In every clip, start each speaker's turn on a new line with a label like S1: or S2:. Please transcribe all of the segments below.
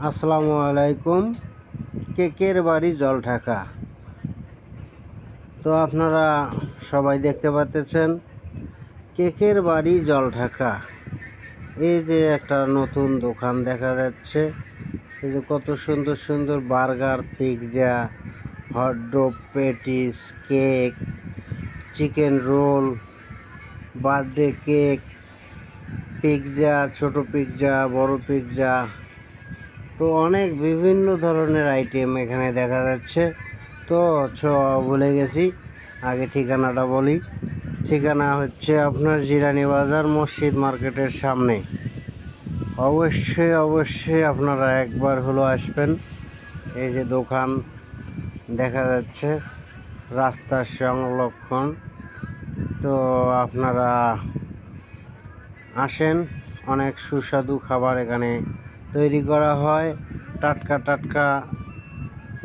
S1: আসসালামু আলাইকুম। কেকের বাড়ি জলঢাকা। তো আপনারা সবাই দেখতে পাচ্ছেন কেকের বাড়ি জলঢাকা। এই যে একটা নতুন দোকান দেখা যাচ্ছে। এই যে কত সুন্দর সুন্দর burger, pizza, hot dog, patties, cake, chicken roll, birthday cake, pizza, ছোট পিৎজা, বড় পিৎজা, তো অনেক বিভিন্ন ধরনের আইটেম এখানে দেখা যাচ্ছে। তো ভুলে গেছি, আগে ঠিকানাটা বলি। ঠিকানা হচ্ছে আপনার জিরানি বাজার মসজিদ মার্কেটের সামনে। অবশ্যই আপনারা একবার হলো আসবেন। এই যে দোকান দেখা যাচ্ছে রাস্তার সংলক্ষণ। তো আপনারা আসেন, অনেক সুস্বাদু খাবার এখানে তৈরি করা হয়। টাটকা টাটকা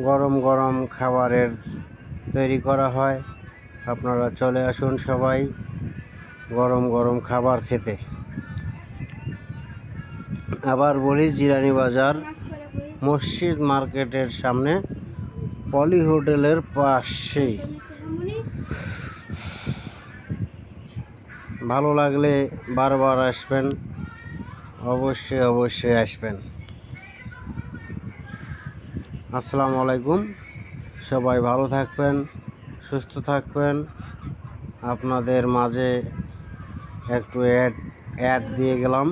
S1: গরম গরম খাবারের তৈরি করা হয়। আপনারা চলে আসুন সবাই গরম গরম খাবার খেতে। আবার বলি, জিরানি বাজার মসজিদ মার্কেটের সামনে, পলি হোটেলের পাশেই। ভালো লাগলে বারবার আসবেন, অবশ্যই আসবেন। আসসালামু আলাইকুম। সবাই ভালো থাকবেন, সুস্থ থাকবেন। আপনাদের মাঝে একটু অ্যাড দিয়ে গেলাম।